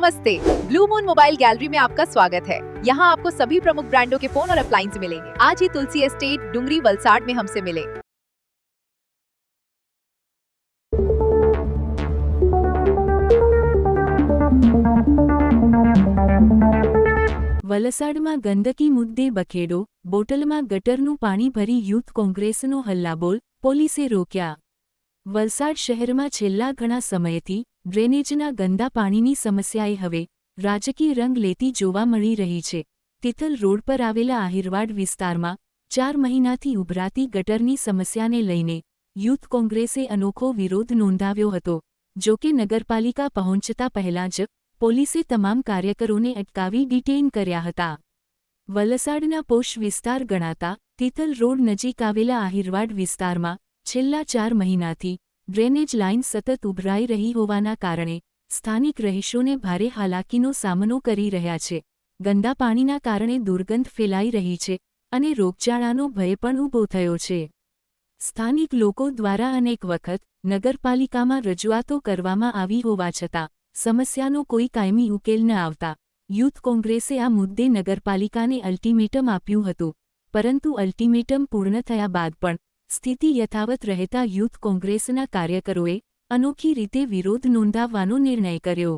नमस्ते, blue moon mobile gallery में आपका स्वागत है। यहाँ आपको सभी प्रमुख ब्रांडों के फोन और अप्लायंस मिलेंगे। आज ही तुलसी एस्टेट डुंगरी वलसाड में हमसे मिले। વલસાડમાં ગંદકી મુદ્દે બખેડો, બોટલમાં ગટરનું પાણી ભરી યુથ કોંગ્રેસનો હલ્લાબોલ, પોલીસે રોક્યા। વલસાડ શહેરમાં છેલ્લા ઘણા સમયથી ડ્રેનેજના ગંદા પાણીની સમસ્યાએ હવે રાજકીય રંગ લેતી જોવા મળી રહી છે। તિથલ રોડ પર આવેલા આહિરવાડ વિસ્તારમાં 4 મહિનાથી ઉભરાતી ગટરની સમસ્યાને લઈને યુથ કોંગ્રેસે અનોખો વિરોધ નોંધાવ્યો હતો। જો કે નગરપાલિકા પહોંચતા પહેલાં જ પોલીસે તમામ કાર્યકરોને અટકાવી ડિટેઇન કર્યા હતા। વલસાડના પોશ વિસ્તાર ગણાતા તિથલ રોડ નજીક આવેલા આહિરવાડ વિસ્તારમાં છેલ્લા 4 મહિનાથી ડ્રેનેજ લાઇન સતત ઉભરાઈ રહી હોવાના કારણે સ્થાનિક રહીશોને ભારે હાલાકીનો સામનો કરી રહ્યા છે। ગંદા પાણીના કારણે દુર્ગંધ ફેલાઈ રહી છે અને રોગચાળાનો ભય પણ ઊભો થયો છે। સ્થાનિક લોકો દ્વારા અનેક વખત નગરપાલિકામાં રજૂઆતો કરવામાં આવી હોવા છતાં સમસ્યાનો કોઈ કાયમી ઉકેલ ન આવતા યુથ કોંગ્રેસે આ મુદ્દે નગરપાલિકાને અલ્ટિમેટમ આપ્યું હતું, પરંતુ અલ્ટિમેટમ પૂર્ણ થયા બાદ પણ સ્થિતિ યથાવત રહેતા યુથ કોંગ્રેસના કાર્યકરોએ અનોખી રીતે વિરોધ નોંધાવવાનો નિર્ણય કર્યો।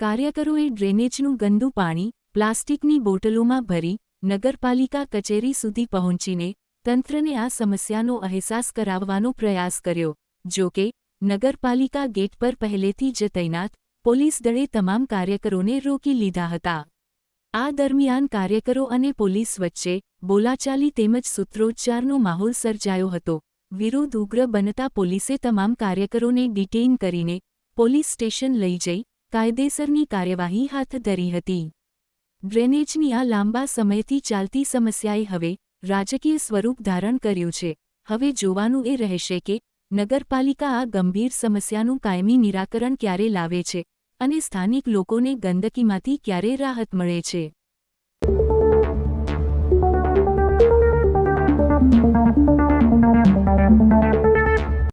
કાર્યકરોએ ડ્રેનેજનું ગંદુ પાણી પ્લાસ્ટિકની બોટલોમાં ભરી નગરપાલિકા કચેરી સુધી પહોંચીને તંત્રને આ સમસ્યાનો અહેસાસ કરાવવાનો પ્રયાસ કર્યો। જો કે નગરપાલિકા ગેટ પર પહેલેથી જ તૈનાત પોલીસ દળે તમામ કાર્યકરોને રોકી લીધા હતા। આ દરમિયાન કાર્યકરો અને પોલીસ વચ્ચે બોલાચાલી તેમજ સૂત્રોચ્ચારનો માહોલ સર્જાયો હતો। વિરોધ ઉગ્ર બનતા પોલીસે તમામ કાર્યકરોને ડિટેઇન કરીને પોલીસ સ્ટેશન લઈ જઈ કાયદેસરની કાર્યવાહી હાથ ધરી હતી। ડ્રેનેજની આ લાંબા સમયથી ચાલતી સમસ્યાએ હવે રાજકીય સ્વરૂપ ધારણ કર્યું છે। હવે જોવાનું એ રહેશે કે નગરપાલિકા આ ગંભીર સમસ્યાનું કાયમી નિરાકરણ ક્યારે લાવે છે અને સ્થાનિક લોકોને ગંદકીમાંથી ક્યારે રાહત મળે છે।